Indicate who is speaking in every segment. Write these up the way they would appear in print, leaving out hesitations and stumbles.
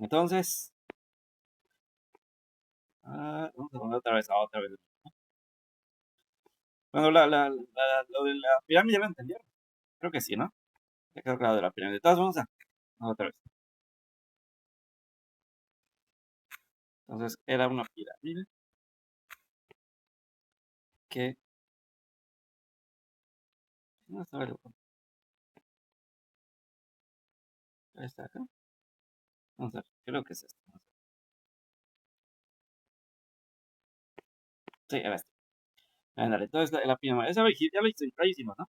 Speaker 1: Entonces, vamos a poner otra vez. Bueno, lo de la pirámide ya lo entendieron. Creo que sí, ¿no? Ya creo que lo de la pirámide. Entonces, vamos otra vez. Entonces, era una pirámide que... ¿Dónde estaba el otro? ¿Está acá? Vamos a ver, creo que es esto. Sí, era este. Ándale, entonces la pirámide, esa ya lo hicimos, ¿no?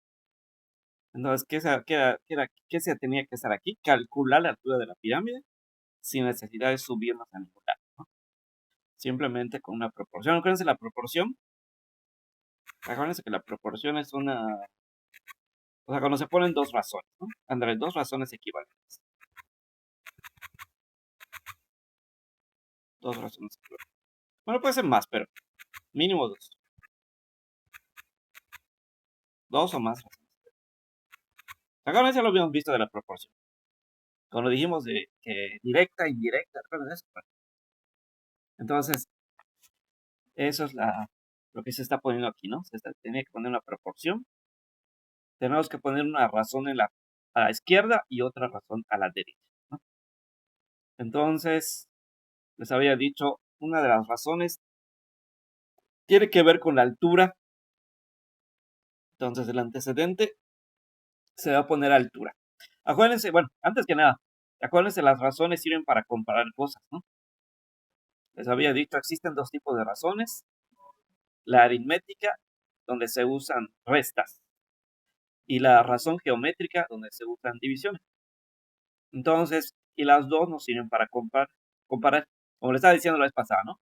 Speaker 1: Entonces, ¿qué se tenía que hacer aquí? Calcular la altura de la pirámide sin necesidad de subirnos a ningún lado, ¿no? Simplemente con una proporción. Acuérdense la proporción. Acuérdense que la proporción es una... O sea, cuando se ponen dos razones, ¿no? Ándale, dos razones equivalentes. Dos razones equivalentes. Bueno, puede ser más, pero mínimo dos. Dos o más razones. Acuérdense, ya lo habíamos visto de la proporción. Cuando dijimos de que directa, indirecta, ¿recuerdan eso? Bueno, entonces, eso es lo que se está poniendo aquí, ¿no? Tiene que poner una proporción. Tenemos que poner una razón a la izquierda y otra razón a la derecha, ¿no? Entonces, les había dicho, una de las razones tiene que ver con la altura. Entonces, el antecedente se va a poner a altura. Acuérdense, bueno, antes que nada, acuérdense, las razones sirven para comparar cosas, ¿no? Les había dicho, existen dos tipos de razones. La aritmética, donde se usan restas, y la razón geométrica, donde se usan divisiones. Entonces, y las dos nos sirven para comparar, como le estaba diciendo la vez pasada, ¿no?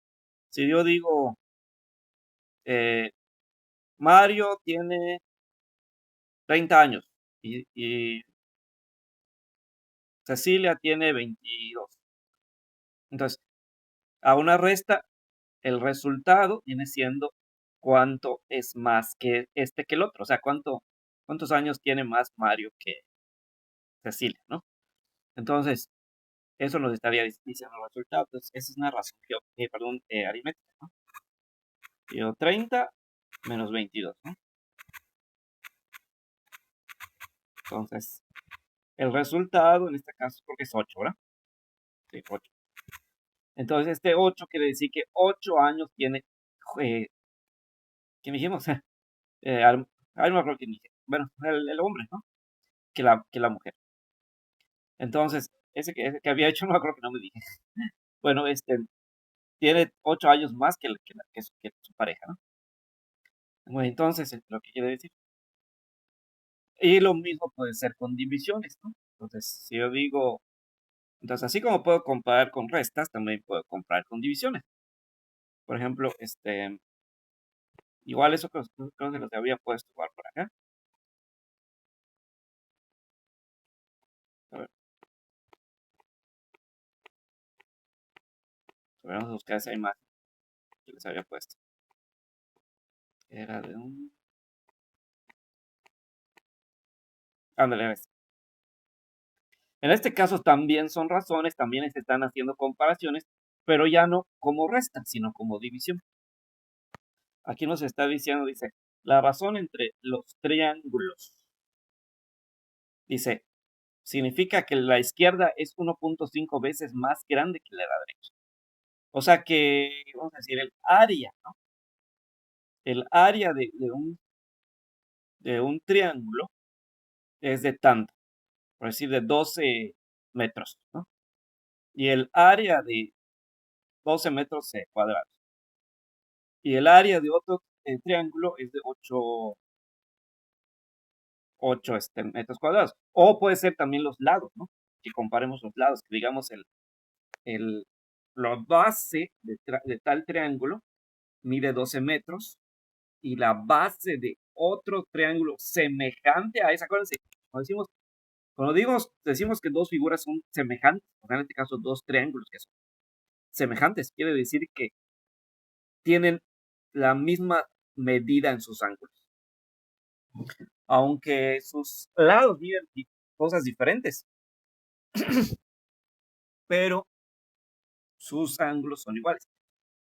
Speaker 1: Si yo digo, eh, Mario tiene 30 años y Cecilia tiene 22. Entonces, a una resta, el resultado viene siendo cuánto es más que que el otro. O sea, cuántos años tiene más Mario que Cecilia, ¿no? Entonces, eso nos estaría diciendo el resultado. Entonces, esa es una razón aritmética, ¿no? Yo 30 menos 22, ¿no? Entonces, el resultado en este caso, porque es 8, ¿verdad? Sí, 8. Entonces, este 8 quiere decir que 8 años tiene, ¿qué dijimos? No me acuerdo quién dije. Bueno, el hombre, ¿no? Que la mujer. Entonces, ese que había hecho, no me acuerdo que no me dije. Bueno, tiene 8 años más que su pareja, ¿no? Bueno, entonces, es lo que quiere decir. Y lo mismo puede ser con divisiones, ¿no? Entonces, si yo digo, entonces así como puedo comparar con restas, también puedo comparar con divisiones. Por ejemplo, igual eso creo que los había puesto igual por acá. A ver, vamos a buscar esa imagen que les había puesto. Era de un... Ándale, ves. En este caso también son razones, también se están haciendo comparaciones, pero ya no como resta, sino como división. Aquí nos está diciendo, dice, la razón entre los triángulos. Dice, significa que la izquierda es 1.5 veces más grande que la derecha. O sea que, vamos a decir, el área, ¿no? El área de un triángulo es de tanto, por decir, de 12 metros, ¿no? Y el área de 12 metros cuadrados. Y el área de otro triángulo es de 8 metros cuadrados. O puede ser también los lados, ¿no? Que comparemos los lados, que digamos la base de tal triángulo mide 12 metros y la base de otro triángulo semejante a esa, acuérdense, cuando decimos que dos figuras son semejantes, o sea, en este caso dos triángulos que son semejantes, quiere decir que tienen la misma medida en sus ángulos, aunque sus lados miden cosas diferentes, pero sus ángulos son iguales.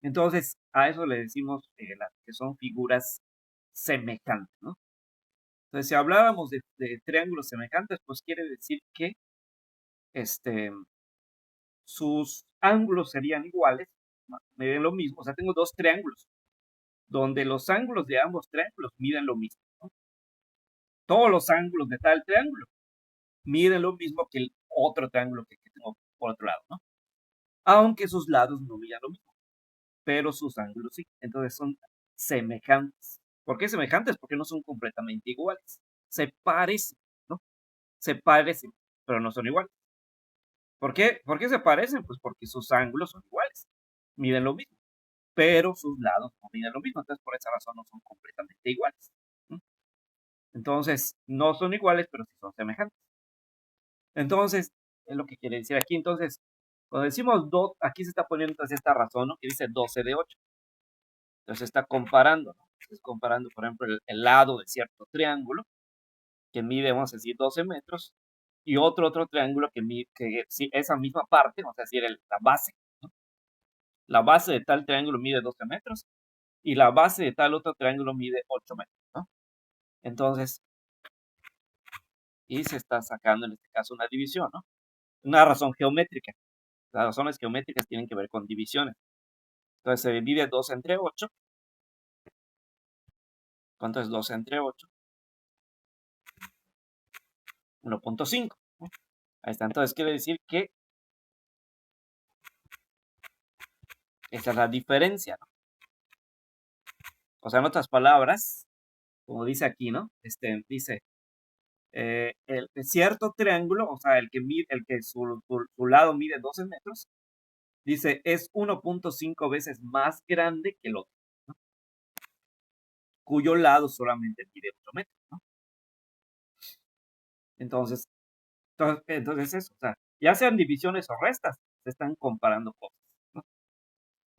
Speaker 1: Entonces, a eso le decimos las que son figuras semejantes, ¿no? Entonces, si habláramos de triángulos semejantes, pues quiere decir que este, sus ángulos serían iguales, miden lo mismo. O sea, tengo dos triángulos, donde los ángulos de ambos triángulos miden lo mismo, ¿no? Todos los ángulos de tal triángulo miden lo mismo que el otro triángulo que tengo por otro lado, ¿no? Aunque sus lados no midan lo mismo, pero sus ángulos sí. Entonces son semejantes. ¿Por qué semejantes? Porque no son completamente iguales. Se parecen, ¿no? Se parecen, pero no son iguales. ¿Por qué? ¿Por qué se parecen? Pues porque sus ángulos son iguales, miden lo mismo, pero sus lados no miden lo mismo. Entonces, por esa razón no son completamente iguales, ¿no? Entonces, no son iguales, pero sí son semejantes. Entonces, es lo que quiere decir aquí. Entonces, cuando decimos aquí se está poniendo entonces esta razón, ¿no? Que dice 12 de 8. Entonces está comparando, ¿no? Es comparando, por ejemplo, el lado de cierto triángulo que mide, vamos a decir, 12 metros, y otro triángulo que mide, que sí, esa misma parte, vamos a decir, la base, ¿no? La base de tal triángulo mide 12 metros, y la base de tal otro triángulo mide 8 metros, ¿no? Entonces, y se está sacando en este caso una división, ¿no? Una razón geométrica. Las razones geométricas tienen que ver con divisiones. Entonces se divide 2 entre 8. ¿Cuánto es 2 entre 8? 1.5. Ahí está. Entonces quiere decir que esa es la diferencia, ¿no? O sea, en otras palabras, como dice aquí, ¿no? Dice, el cierto triángulo, o sea, el que su lado mide 12 metros, dice, es 1.5 veces más grande que el otro, ¿no? Cuyo lado solamente mide 8 metros, ¿no? Entonces eso, o sea, ya sean divisiones o restas, se están comparando cosas, ¿no?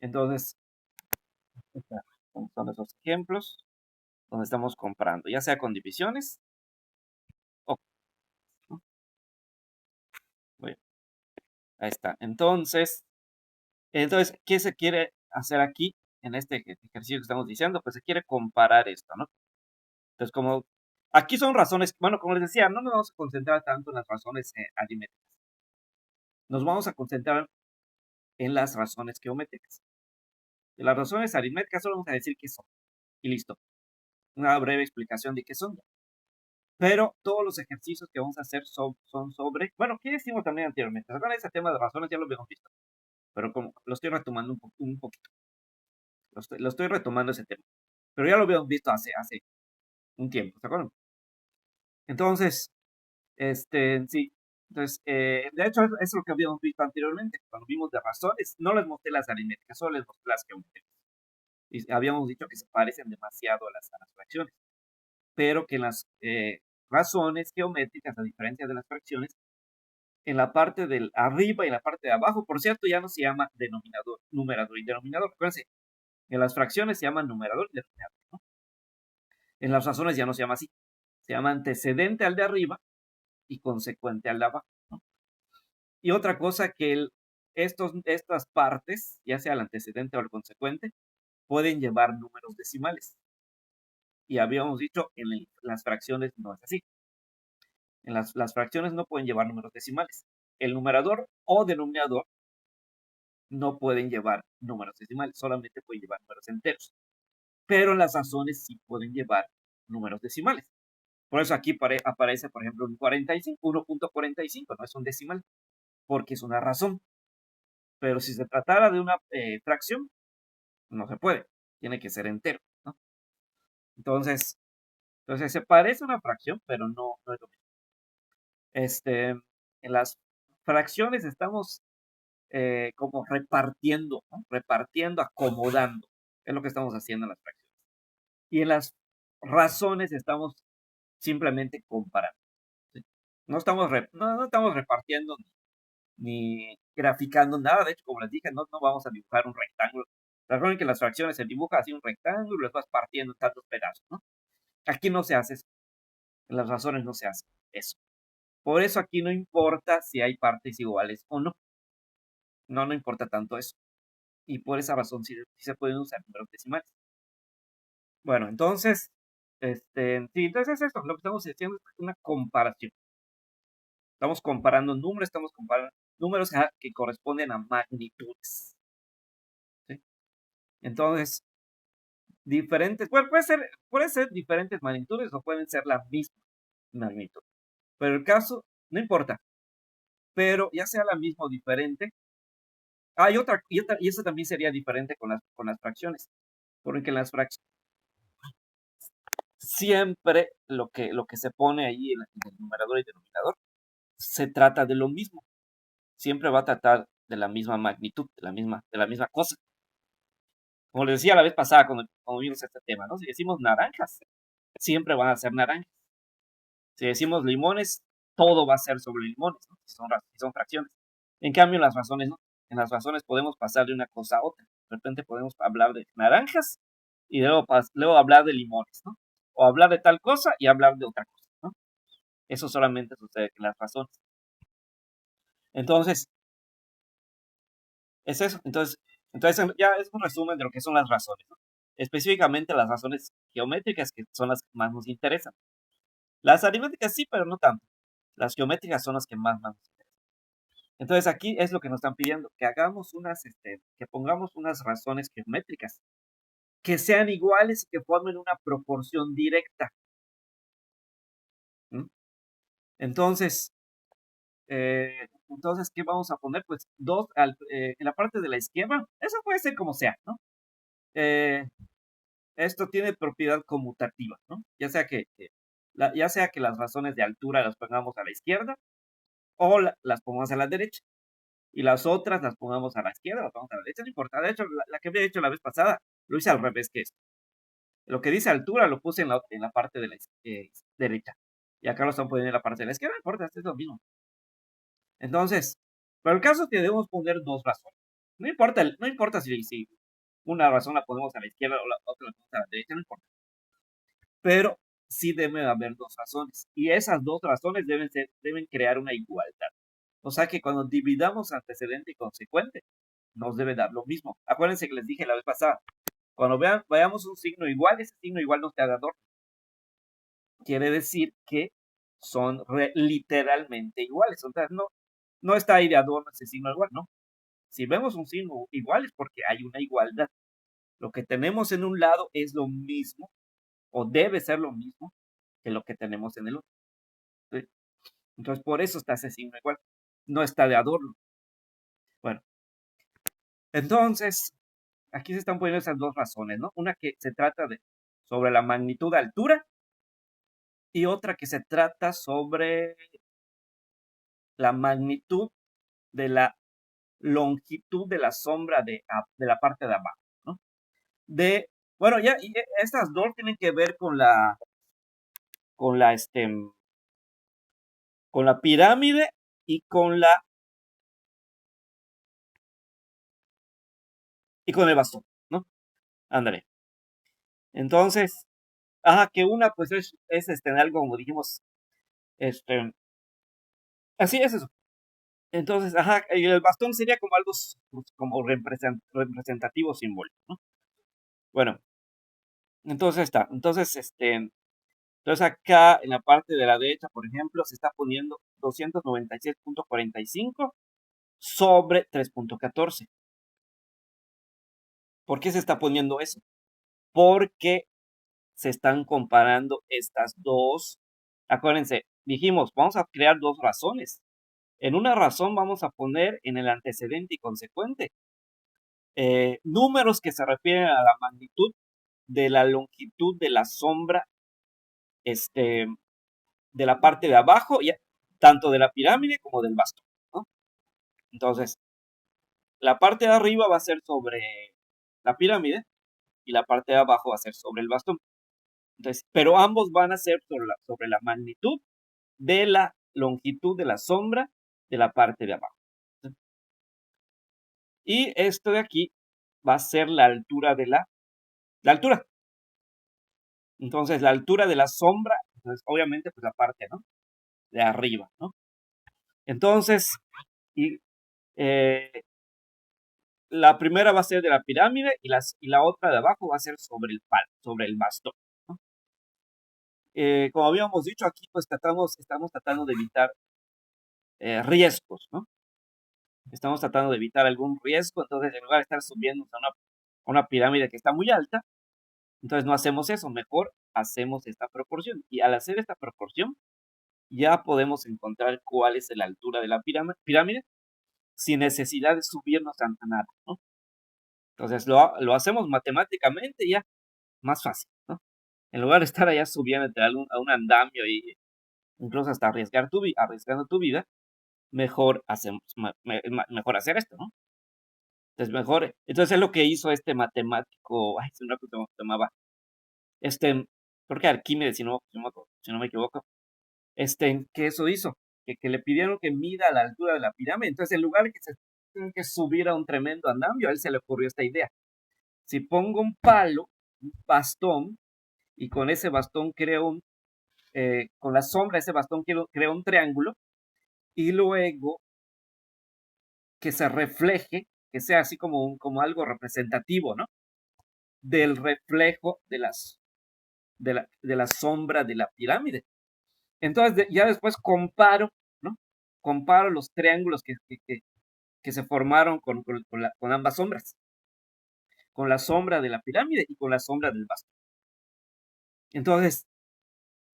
Speaker 1: Entonces, son esos ejemplos donde estamos comparando, ya sea con divisiones o, ¿no? Bueno, ahí está. Entonces, ¿qué se quiere hacer aquí en este ejercicio que estamos diciendo? Pues se quiere comparar esto, ¿no? Entonces, como aquí son razones, bueno, como les decía, no nos vamos a concentrar tanto en las razones aritméticas. Nos vamos a concentrar en las razones geométricas. De las razones aritméticas solo vamos a decir qué son. Y listo. Una breve explicación de qué son. Pero todos los ejercicios que vamos a hacer son sobre, bueno, ¿qué decimos también anteriormente? ¿Se acuerdan de ese tema de razones? Ya lo habíamos visto. Pero como lo estoy retomando un poquito. Lo estoy retomando ese tema. Pero ya lo habíamos visto hace un tiempo, ¿se acuerdan? Entonces, sí. Entonces, de hecho, eso es lo que habíamos visto anteriormente. Cuando vimos de razones, no les mostré las aritméticas, solo les mostré las geométricas. Y habíamos dicho que se parecen demasiado a las fracciones, pero que en las razones geométricas, a diferencia de las fracciones, en la parte del arriba y en la parte de abajo, por cierto, ya no se llama denominador, numerador y denominador. Acuérdense, en las fracciones se llama numerador y denominador, ¿no? En las razones ya no se llama así. Se llama antecedente al de arriba y consecuente al de abajo, ¿no? Y otra cosa que estas partes, ya sea el antecedente o el consecuente, pueden llevar números decimales. Y habíamos dicho, en las fracciones no es así. En las fracciones no pueden llevar números decimales. El numerador o denominador no pueden llevar números decimales, solamente pueden llevar números enteros. Pero las razones sí pueden llevar números decimales. Por eso aquí aparece, por ejemplo, un 45, 1.45, no es un decimal, porque es una razón. Pero si se tratara de una fracción, no se puede, tiene que ser entero, ¿no? Entonces se parece a una fracción, pero no es lo mismo. En las fracciones estamos como repartiendo, ¿no? Repartiendo, acomodando. Es lo que estamos haciendo en las fracciones. Y en las razones estamos simplemente comparando, ¿sí? No estamos repartiendo ni graficando nada. De hecho, como les dije, no vamos a dibujar un rectángulo. Recuerden que en las fracciones se dibuja así un rectángulo y los vas partiendo en tantos pedazos, ¿no? Aquí no se hace eso. En las razones no se hace eso. Por eso aquí no importa si hay partes iguales o no. No, no importa tanto eso. Y por esa razón sí se pueden usar números decimales. Bueno, entonces, sí, entonces es esto, lo que estamos haciendo es una comparación. Estamos comparando números, estamos comparando números que corresponden a magnitudes. ¿Sí? Entonces, diferentes, bueno, puede ser diferentes magnitudes o pueden ser la misma magnitud. Pero el caso, no importa, pero ya sea la misma o diferente, hay otra, y eso también sería diferente con las fracciones, porque en las fracciones siempre lo que se pone ahí en el numerador y denominador se trata de lo mismo, siempre va a tratar de la misma magnitud, de la misma cosa. Como les decía la vez pasada cuando vimos este tema, ¿no? Si decimos naranjas, siempre van a ser naranjas. Si decimos limones, todo va a ser sobre limones, ¿no? Si son fracciones. En cambio, en las razones, ¿no? En las razones podemos pasar de una cosa a otra. De repente podemos hablar de naranjas y luego hablar de limones, ¿no? O hablar de tal cosa y hablar de otra cosa, ¿no? Eso solamente sucede en las razones. Entonces, es eso. Entonces ya es un resumen de lo que son las razones, ¿no? Específicamente las razones geométricas, que son las que más nos interesan. Las aritméticas sí, pero no tanto. Las geométricas son las que más nos interesan. Entonces aquí es lo que nos están pidiendo, que hagamos que pongamos unas razones geométricas que sean iguales y que formen una proporción directa. ¿Mm? Entonces, ¿qué vamos a poner? Pues en la parte de la izquierda, eso puede ser como sea, ¿no? Esto tiene propiedad conmutativa, ¿no? Ya sea que las razones de altura las pongamos a la izquierda o las pongamos a la derecha. Y las otras las pongamos a la izquierda, las pongamos a la derecha, no importa. De hecho, la que había hecho la vez pasada, lo hice al revés que esto. Lo que dice altura lo puse en la parte de la derecha. Y acá lo están poniendo en la parte de la izquierda, no importa, es lo mismo. Entonces, pero el caso es que debemos poner dos razones. No importa si una razón la ponemos a la izquierda o la otra la ponemos a la derecha, no importa. Pero sí debe haber dos razones. Y esas dos razones deben crear una igualdad. O sea que cuando dividamos antecedente y consecuente, nos debe dar lo mismo. Acuérdense que les dije la vez pasada, cuando veamos un signo igual, ese signo igual no está de adorno. Quiere decir que son literalmente iguales. O sea, no está ahí de adorno ese signo igual, no. Si vemos un signo igual es porque hay una igualdad. Lo que tenemos en un lado es lo mismo, o debe ser lo mismo, que lo que tenemos en el otro. ¿Sí? Entonces, por eso está ese signo igual. No está de adorno. Bueno, entonces, aquí se están poniendo esas dos razones, ¿no? Una que se trata sobre la magnitud de altura y otra que se trata sobre la magnitud de la longitud de la sombra de la parte de abajo, ¿no? Bueno, estas dos tienen que ver con la, este, con la pirámide y con el bastón, ¿no? Ándale. Entonces, que una pues es algo como dijimos, así es eso. Entonces, y el bastón sería como algo pues, como representativo simbólico, ¿no? Bueno, entonces está. Entonces acá en la parte de la derecha, por ejemplo, se está poniendo 296.45 sobre 3.14. ¿Por qué se está poniendo eso? Porque se están comparando estas dos. Acuérdense, dijimos, vamos a crear dos razones. En una razón vamos a poner en el antecedente y consecuente números que se refieren a la magnitud de la longitud de la sombra de la parte de abajo, tanto de la pirámide como del bastón, ¿no? Entonces, la parte de arriba va a ser sobre la pirámide y la parte de abajo va a ser sobre el bastón. Entonces, pero ambos van a ser sobre la magnitud de la longitud de la sombra de la parte de abajo. Y esto de aquí va a ser la altura la altura. Entonces, la altura de la sombra, pues obviamente, pues la parte, ¿no? De arriba, ¿no? Entonces, y la primera va a ser de la pirámide y la otra de abajo va a ser sobre el palo, sobre el bastón, ¿no? Como habíamos dicho aquí, pues estamos tratando de evitar riesgos, ¿no? Estamos tratando de evitar algún riesgo, entonces en lugar de estar subiendo a una pirámide que está muy alta, entonces no hacemos eso, mejor hacemos esta proporción. Y al hacer esta proporción, ya podemos encontrar cuál es la altura de la pirámide sin necesidad de subirnos a nada, ¿no? Entonces lo hacemos matemáticamente ya más fácil, ¿no? En lugar de estar allá subiendo a un andamio y incluso hasta arriesgando tu vida, mejor hacemos, mejor hacer esto, ¿no? Entonces es lo que hizo este matemático, ay, se me llamaba, creo que Arquímedes, si no me equivoco, que eso hizo, que le pidieron que mida la altura de la pirámide. Entonces, en lugar de que se tenga que subir a un tremendo andamio, a él se le ocurrió esta idea. Si pongo un palo, un bastón, y con ese bastón con la sombra de ese bastón creo un triángulo, y luego que se refleje, que sea así como algo representativo, ¿no? Del reflejo de la sombra de la pirámide. Entonces, ya después comparo, ¿no? Comparo los triángulos que se formaron con ambas sombras, con la sombra de la pirámide y con la sombra del bastón. Entonces,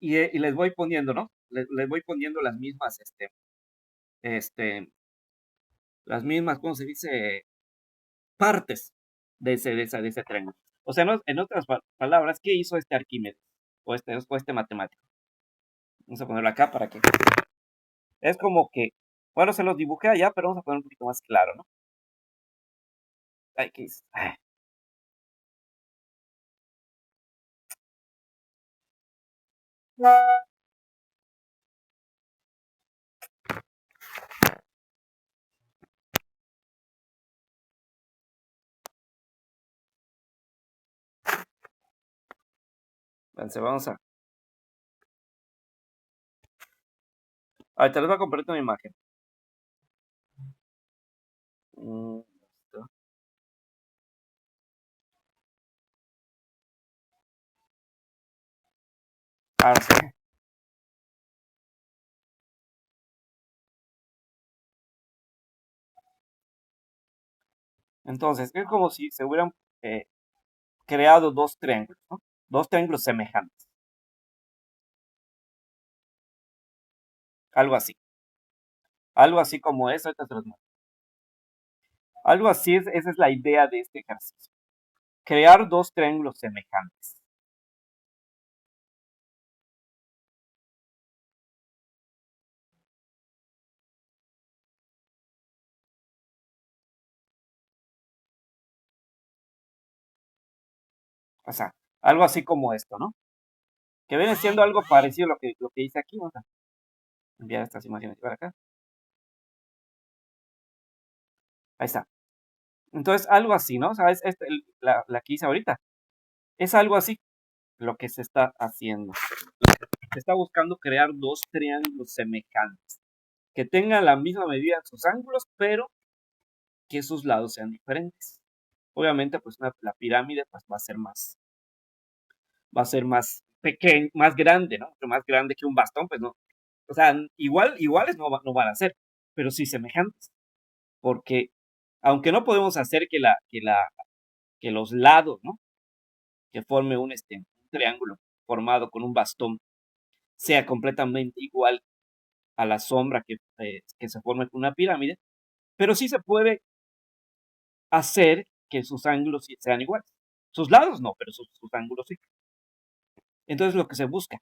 Speaker 1: y les voy poniendo, ¿no? Les voy poniendo este, las mismas, ¿cómo se dice? Partes de ese triángulo. O sea, en otras palabras, ¿qué hizo este Arquímedes? O este matemático. Vamos a ponerlo acá para que. Es como que. Bueno, se los dibujé allá, pero vamos a poner un poquito más claro, ¿no? Ay, ¿qué es? Ay. Entonces, vamos a. Ahorita les voy a compartir una imagen. Listo. Ahora sí. Entonces, es como si se hubieran eh, creado dos triángulos, ¿no? Dos triángulos semejantes. Algo así. Algo así como eso. Ahorita se los muestro. Algo así esa es la idea de este ejercicio. Crear dos triángulos semejantes. O sea, algo así como esto, ¿no? Que viene siendo algo parecido a lo que hice aquí. Vamos a enviar estas imágenes para acá. Ahí está. Entonces, algo así, ¿no? ¿Sabes? La que hice ahorita. Es algo así lo que se está haciendo. Se está buscando crear dos triángulos semejantes. Que tengan la misma medida en sus ángulos, pero que sus lados sean diferentes. Obviamente, pues la pirámide pues, va a ser más pequeño, más grande, ¿no? Pero más grande que un bastón, pues no. O sea, iguales no van a ser, pero sí semejantes. Porque aunque no podemos hacer que los lados, ¿no? Que forme un triángulo formado con un bastón sea completamente igual a la sombra que se forme con una pirámide, pero sí se puede hacer que sus ángulos sean iguales. Sus lados no, pero sus ángulos sí. Entonces lo que se busca,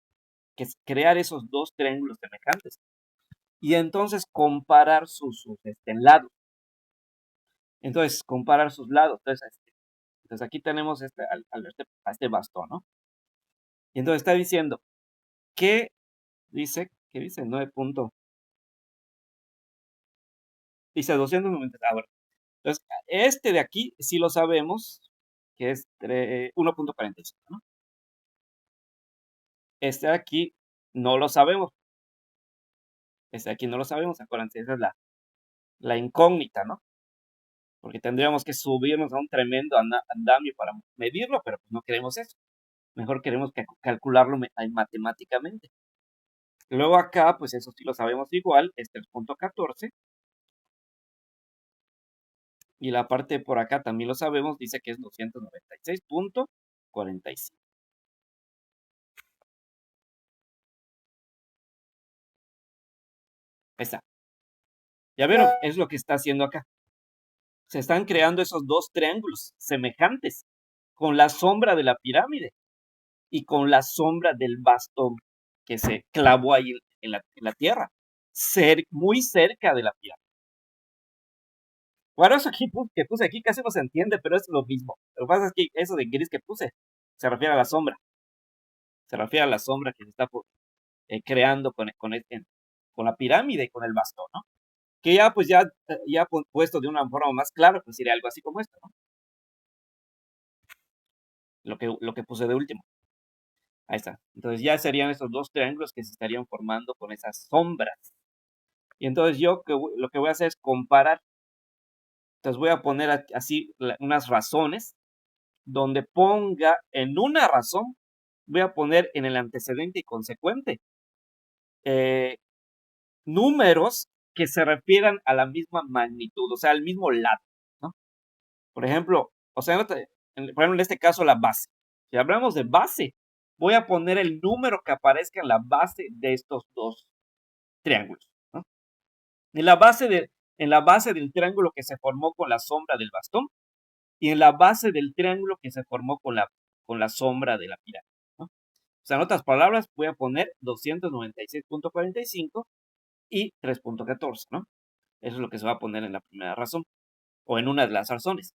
Speaker 1: que es crear esos dos triángulos semejantes y entonces comparar sus lados. Entonces, comparar sus lados. Entonces aquí tenemos a este bastón, ¿no? Y entonces está diciendo que ¿qué dice? 9 punto, dice 290. Bueno, entonces, este de aquí sí lo sabemos, que es 1.45, ¿no? Este de aquí no lo sabemos. Este de aquí no lo sabemos, acuérdense, esa es la incógnita, ¿no? porque tendríamos que subirnos a un tremendo andamio para medirlo, pero pues no queremos eso. Mejor queremos calcularlo matemáticamente. Luego acá, pues eso sí lo sabemos igual, es 3.14. Y la parte por acá también lo sabemos, dice que es 296.45. Ahí está. Ya vieron, es lo que está haciendo acá. Se están creando esos dos triángulos semejantes con la sombra de la pirámide y con la sombra del bastón que se clavó ahí en la tierra, muy cerca de la pirámide. Bueno, eso que puse aquí casi no se entiende, pero es lo mismo. Lo que pasa es que eso de gris que puse se refiere a la sombra. Se refiere a la sombra que se está creando con la pirámide y con el bastón, ¿no? Que ya, pues ya puesto de una forma más clara, pues sería algo así como esto, ¿no? Lo que puse de último. Ahí está. Entonces ya serían esos dos triángulos que se estarían formando con esas sombras. Y entonces yo lo que voy a hacer es comparar. Entonces voy a poner así unas razones, donde ponga en una razón, voy a poner en el antecedente y consecuente números que se refieran a la misma magnitud, o sea, al mismo lado, ¿no? Por ejemplo, o sea, por ejemplo, en este caso la base. Si hablamos de base, voy a poner el número que aparezca en la base de estos dos triángulos, ¿no? En la base del triángulo que se formó con la sombra del bastón y en la base del triángulo que se formó con la sombra de la pirámide, ¿no? O sea, en otras palabras, voy a poner 296.45 y 3.14, ¿no? Eso es lo que se va a poner en la primera razón, o en una de las razones.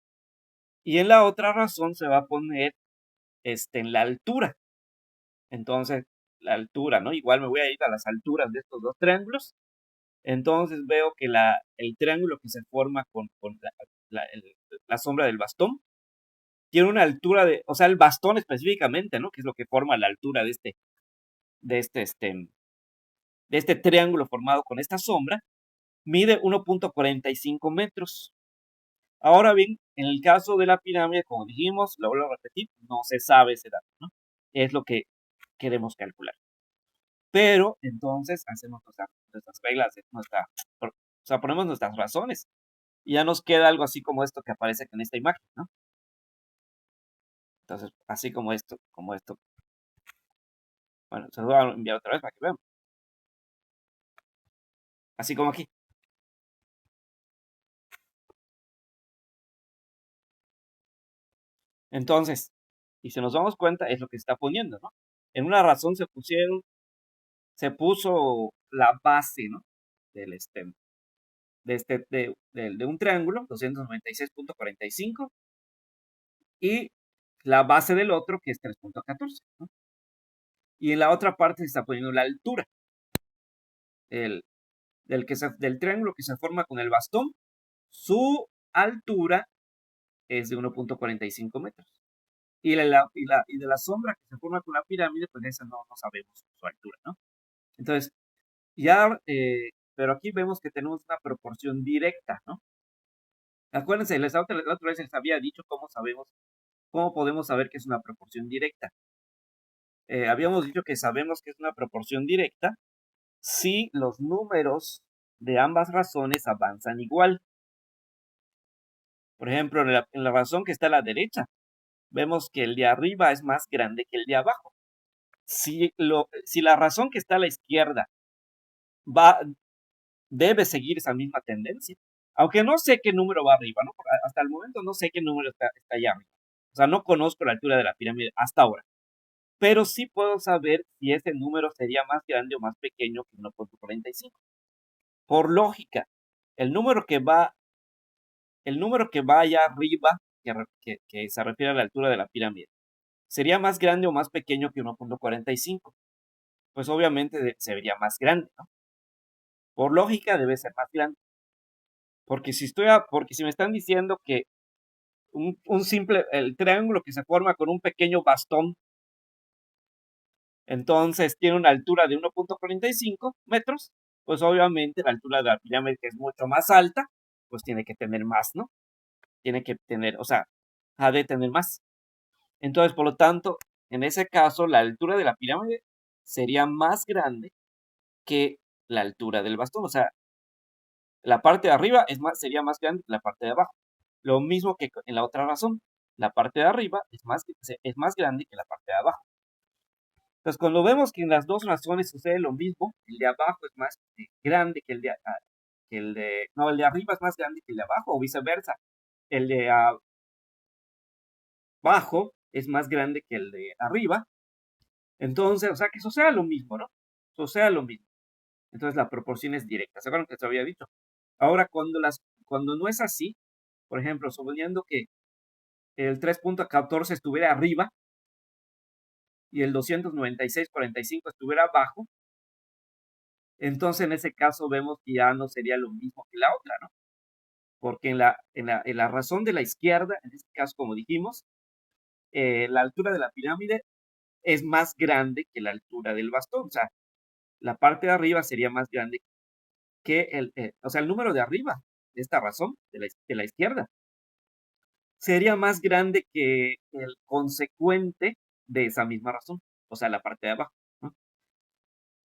Speaker 1: Y en la otra razón se va a poner en la altura. Entonces, la altura, ¿no? Igual me voy a ir a las alturas de estos dos triángulos. Entonces veo que el triángulo que se forma con la sombra del bastón tiene una altura o sea, el bastón específicamente, ¿no? Que es lo que forma la altura de este triángulo formado con esta sombra, mide 1.45 metros. Ahora bien, en el caso de la pirámide, como dijimos, lo vuelvo a repetir, no se sabe ese dato, ¿no? Es lo que queremos calcular. Pero entonces hacemos nuestras reglas, o sea, ponemos nuestras razones y ya nos queda algo así como esto que aparece en esta imagen, ¿no? Entonces, así como esto. Bueno, se lo voy a enviar otra vez para que vean. Así como aquí. Entonces, y si nos damos cuenta, es lo que se está poniendo, ¿no? En una razón se puso la base, ¿no? Del de un triángulo, 296.45, y la base del otro, que es 3.14, ¿no? Y en la otra parte se está poniendo la altura del triángulo que se forma con el bastón. Su altura es de 1.45 metros. Y de la sombra que se forma con la pirámide, pues esa no sabemos su altura, ¿no? Entonces, ya, pero aquí vemos que tenemos una proporción directa, ¿no? Acuérdense, la otra vez les había dicho cómo podemos saber que es una proporción directa. Habíamos dicho que sabemos que es una proporción directa si los números de ambas razones avanzan igual. Por ejemplo, en la razón que está a la derecha, vemos que el de arriba es más grande que el de abajo. Si la razón que está a la izquierda debe seguir esa misma tendencia, aunque no sé qué número va arriba, ¿no? Hasta el momento no sé qué número está allá arriba. O sea, no conozco la altura de la pirámide hasta ahora. Pero sí puedo saber si ese número sería más grande o más pequeño que 1.45. Por lógica, el número que va allá arriba, que se refiere a la altura de la pirámide, ¿sería más grande o más pequeño que 1.45? Pues obviamente se vería más grande, ¿no? Por lógica debe ser más grande. Porque si me están diciendo que el triángulo que se forma con un pequeño bastón, entonces tiene una altura de 1.45 metros, pues obviamente la altura de la pirámide, que es mucho más alta, pues tiene que tener más, ¿no? tiene que tener, o sea, ha de tener más. Entonces, por lo tanto, en ese caso, la altura de la pirámide sería más grande que la altura del bastón. O sea, la parte de arriba sería más grande que la parte de abajo. Lo mismo que en la otra razón. La parte de arriba es más grande que la parte de abajo. Entonces, cuando vemos que en las dos razones sucede lo mismo, el de abajo es más grande que el de, no, el de arriba es más grande que el de abajo, o viceversa. El de abajo es más grande que el de arriba. Entonces, o sea, que suceda lo mismo, ¿no? Suceda lo mismo. Entonces, la proporción es directa. ¿Se acuerdan que se había dicho? Ahora, cuando no es así, por ejemplo, suponiendo que el 3.14 estuviera arriba y el 296.45 estuviera abajo, entonces en ese caso vemos que ya no sería lo mismo que la otra, ¿no? Porque en la razón de la izquierda, en este caso, como dijimos, la altura de la pirámide es más grande que la altura del bastón. O sea, la parte de arriba sería más grande que o sea, el número de arriba de esta razón, de la izquierda, sería más grande que el consecuente de esa misma razón, o sea, la parte de abajo, ¿no?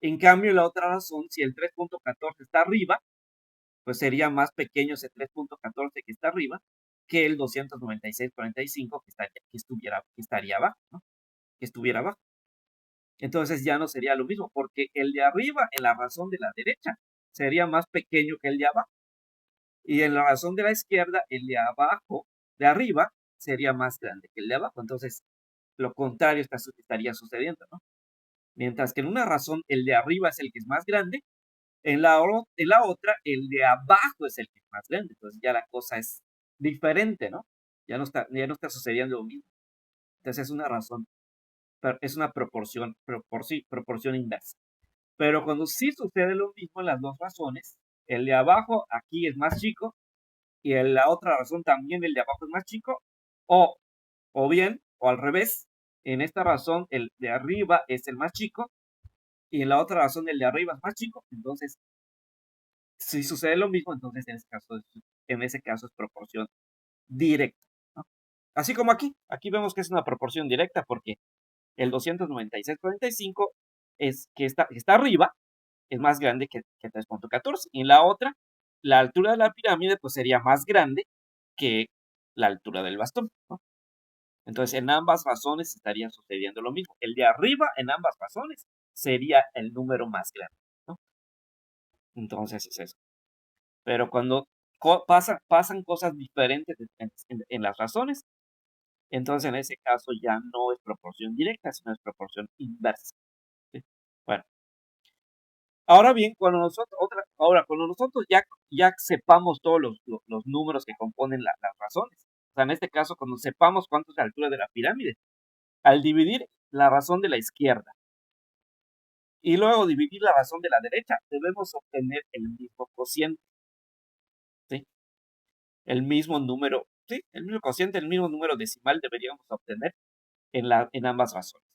Speaker 1: En cambio, la otra razón, si el 3.14 está arriba, pues sería más pequeño ese 3.14 que está arriba que el 296.45 que estaría abajo, ¿no? Que estuviera abajo. Entonces ya no sería lo mismo, porque el de arriba en la razón de la derecha sería más pequeño que el de abajo. Y en la razón de la izquierda, el de abajo, de arriba, sería más grande que el de abajo. Entonces, lo contrario estaría sucediendo, ¿no? Mientras que en una razón, el de arriba es el que es más grande, en la otra, el de abajo es el que es más grande. Entonces, ya la cosa es diferente, ¿no? Ya no está sucediendo lo mismo. Entonces, es una razón, es una proporción inversa. Pero cuando sí sucede lo mismo en las dos razones, el de abajo aquí es más chico y en la otra razón también el de abajo es más chico, o bien, o al revés, en esta razón el de arriba es el más chico y en la otra razón el de arriba es más chico. Entonces, si sucede lo mismo, entonces en ese caso es proporción directa, ¿no? Así como aquí vemos que es una proporción directa porque el 296.45 que está arriba es más grande que 3.14. Y en la otra, la altura de la pirámide pues sería más grande que la altura del bastón, ¿no? Entonces, en ambas razones estaría sucediendo lo mismo. El de arriba, en ambas razones, sería el número más grande, ¿no? Entonces, es eso. Pero cuando pasan cosas diferentes en las razones, entonces en ese caso ya no es proporción directa, sino es proporción inversa, ¿sí? Bueno, ahora bien, cuando nosotros ya sepamos todos los números que componen las razones, o sea, en este caso, cuando sepamos cuánto es la altura de la pirámide, al dividir la razón de la izquierda y luego dividir la razón de la derecha, debemos obtener el mismo cociente, ¿sí? El mismo número, sí, el mismo cociente, el mismo número decimal deberíamos obtener en ambas razones.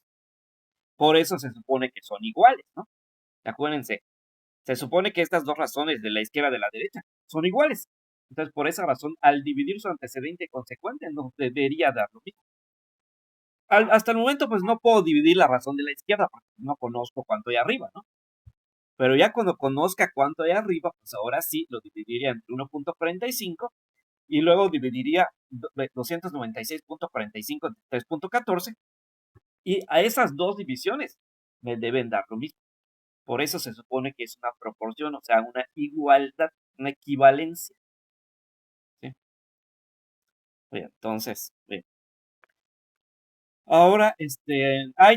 Speaker 1: Por eso se supone que son iguales, ¿no? Acuérdense, se supone que estas dos razones de la izquierda y de la derecha son iguales. Entonces, por esa razón, al dividir su antecedente y consecuente, nos debería dar lo mismo. Hasta el momento, pues no puedo dividir la razón de la izquierda porque no conozco cuánto hay arriba, ¿no? Pero ya cuando conozca cuánto hay arriba, pues ahora sí lo dividiría entre 1.45 y luego dividiría 296.45 entre 3.14 y a esas dos divisiones me deben dar lo mismo. Por eso se supone que es una proporción, o sea, una igualdad, una equivalencia, ¿sí? Bien, entonces, bien. Ahora,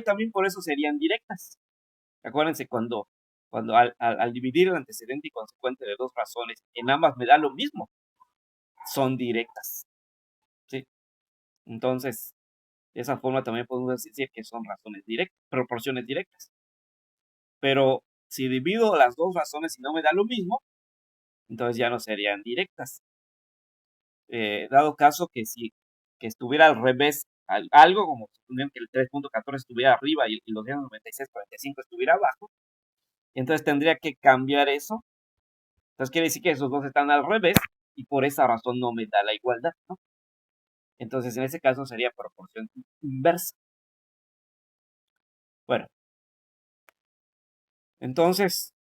Speaker 1: también por eso serían directas. Acuérdense, cuando al dividir el antecedente y consecuente de dos razones, en ambas me da lo mismo, son directas, ¿sí? Entonces, de esa forma también podemos decir que son razones directas, proporciones directas. Pero si divido las dos razones y no me da lo mismo, entonces ya no serían directas. Dado caso que estuviera al revés, algo como suponiendo que el 3.14 estuviera arriba y los 96.45 estuviera abajo, entonces tendría que cambiar eso. Entonces quiere decir que esos dos están al revés y por esa razón no me da la igualdad, ¿no? Entonces, en ese caso sería proporción inversa. Bueno, entonces,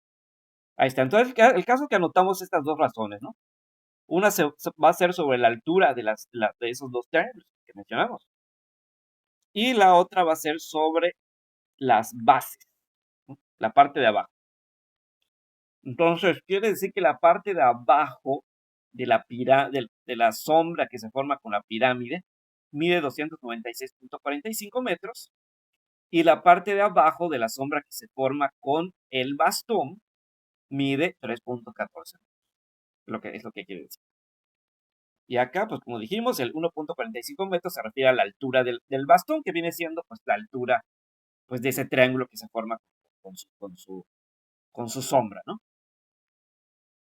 Speaker 1: ahí está. Entonces, el caso que anotamos estas dos razones, ¿no? Una va a ser sobre la altura de esos dos triángulos que mencionamos. Y la otra va a ser sobre las bases, ¿no? La parte de abajo. Entonces, quiere decir que la parte de abajo de la sombra que se forma con la pirámide mide 296.45 metros y la parte de abajo de la sombra que se forma con el bastón mide 3.14 metros. Es lo que quiere decir. Y acá, pues como dijimos, el 1.45 metros se refiere a la altura del bastón, que viene siendo pues la altura pues de ese triángulo que se forma con su sombra, ¿no?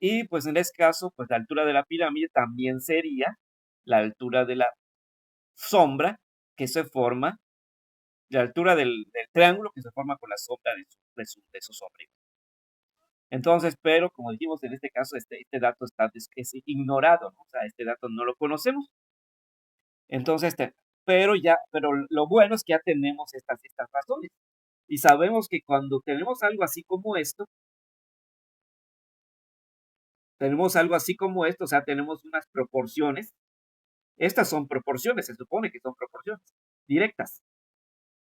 Speaker 1: Y pues en este caso, pues la altura de la pirámide también sería la altura de la sombra que se forma, la altura del triángulo que se forma con la sombra de su sombra. Entonces, pero como dijimos, en este caso, este dato es ignorado, ¿no? O sea, este dato no lo conocemos. Entonces, pero lo bueno es que ya tenemos estas razones. Y sabemos que cuando tenemos algo así como esto, o sea, tenemos unas proporciones. Estas son proporciones, se supone que son proporciones directas.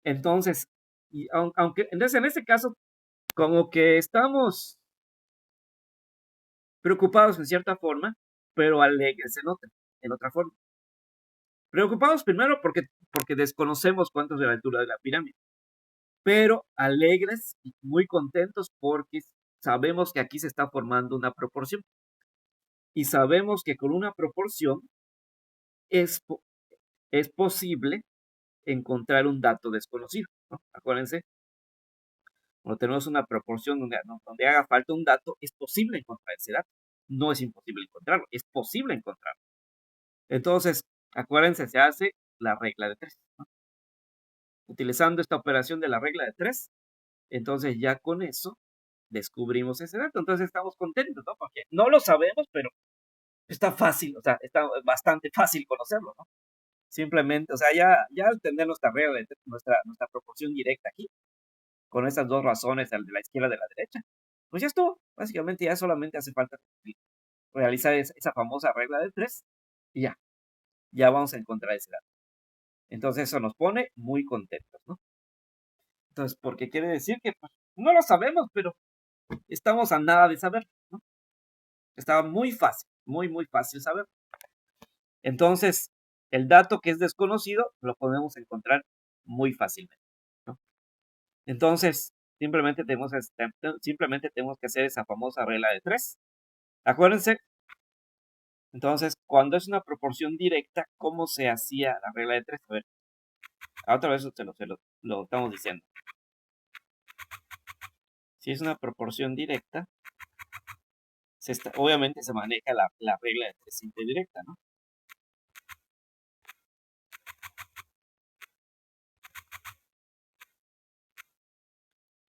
Speaker 1: Entonces, entonces en este caso, como que estamos preocupados en cierta forma, pero alegres en otra forma. Preocupados primero porque desconocemos cuánto es la altura de la pirámide, pero alegres y muy contentos porque sabemos que aquí se está formando una proporción. Y sabemos que con una proporción es, es posible encontrar un dato desconocido, ¿no? Acuérdense, cuando tenemos una proporción donde haga falta un dato, es posible encontrar ese dato. No es imposible encontrarlo, es posible encontrarlo. Entonces, acuérdense, se hace la regla de 3, ¿no? Utilizando esta operación de la regla de 3, entonces ya con eso descubrimos ese dato. Entonces estamos contentos, ¿no? Porque no lo sabemos, pero está fácil, o sea, está bastante fácil conocerlo, ¿no? Simplemente, o sea, ya al tener nuestra regla, nuestra proporción directa aquí, con estas dos razones, el de la izquierda y de la derecha, pues ya estuvo. Básicamente ya solamente hace falta realizar esa famosa regla de 3 y ya vamos a encontrar ese dato. Entonces eso nos pone muy contentos, ¿no? Entonces, porque quiere decir que pues, no lo sabemos, pero estamos a nada de saber, ¿no? Estaba muy fácil, muy, muy fácil saber. Entonces, el dato que es desconocido lo podemos encontrar muy fácilmente, ¿no? Entonces, simplemente tenemos que hacer esa famosa regla de 3. Acuérdense, entonces, cuando es una proporción directa, ¿cómo se hacía la regla de 3? A ver, otra vez lo estamos diciendo. Si es una proporción directa, obviamente se maneja la regla de 3 simple directa, ¿no?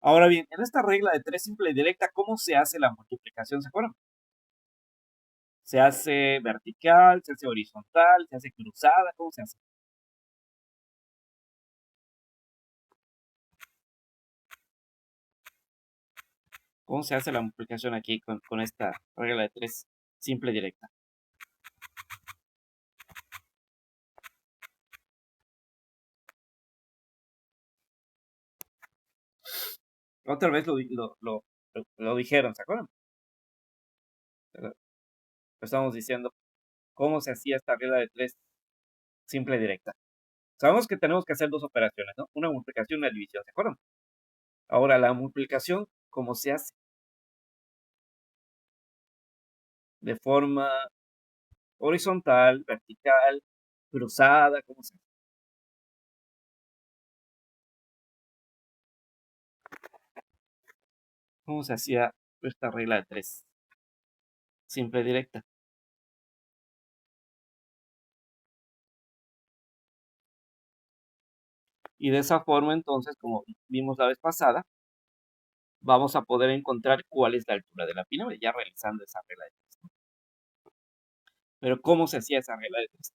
Speaker 1: Ahora bien, en esta regla de 3 simple directa, ¿cómo se hace la multiplicación? ¿Se acuerdan? ¿Se hace vertical? ¿Se hace horizontal? ¿Se hace cruzada? ¿Cómo se hace? ¿Cómo se hace la multiplicación aquí con esta regla de 3 simple directa? Otra vez lo dijeron, ¿se acuerdan? Lo estamos diciendo cómo se hacía esta regla de 3 simple directa. Sabemos que tenemos que hacer dos operaciones, ¿no? Una multiplicación y una división, ¿se acuerdan? Ahora, la multiplicación, ¿cómo se hace? De forma horizontal, vertical, cruzada, ¿cómo se hace? ¿Cómo se hacía esta regla de 3 simple directa? Y de esa forma, entonces, como vimos la vez pasada, vamos a poder encontrar cuál es la altura de la pirámide, ya realizando esa regla de 3. Pero, ¿cómo se hacía esa regla de 3?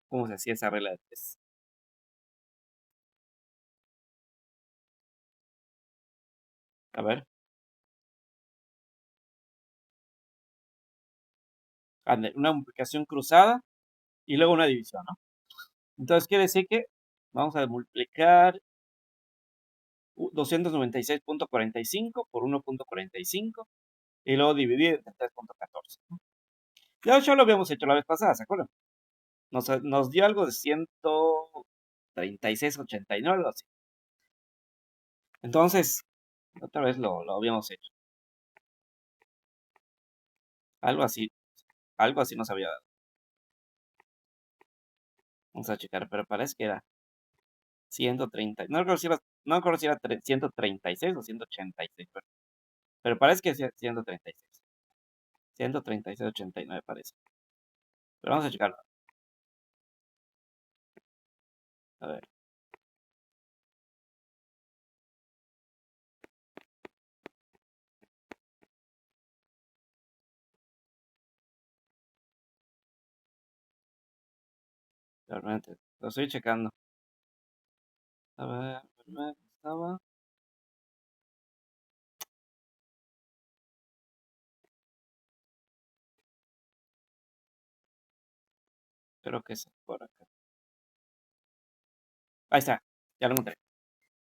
Speaker 1: cómo se hacía esa regla de 3. A ver, una multiplicación cruzada y luego una división, ¿no? Entonces quiere decir que vamos a multiplicar 296.45 por 1.45 y luego dividir entre 3.14, ¿no? Ya lo habíamos hecho la vez pasada, ¿se acuerdan? Nos dio algo de 136.89, algo así. Entonces, otra vez lo habíamos hecho. Algo así nos había dado. Vamos a checar, pero parece que era 130. No recuerdo si era 136 o 186, pero parece que es 136. 136.89 parece. Pero vamos a checarlo. A ver. Realmente, lo estoy checando. A ver, estaba. Creo que es por acá. Ahí está, ya lo encontré.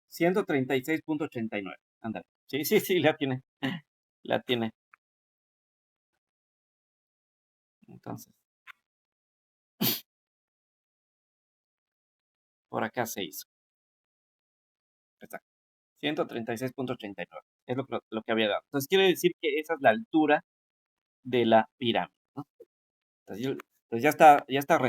Speaker 1: 136.89. Ándale. Sí, sí, sí, la tiene. La tiene. Entonces, por acá se hizo. Ahí está. 136.89. Es lo que había dado. Entonces quiere decir que esa es la altura de la pirámide, ¿no? Entonces ya está resuelto.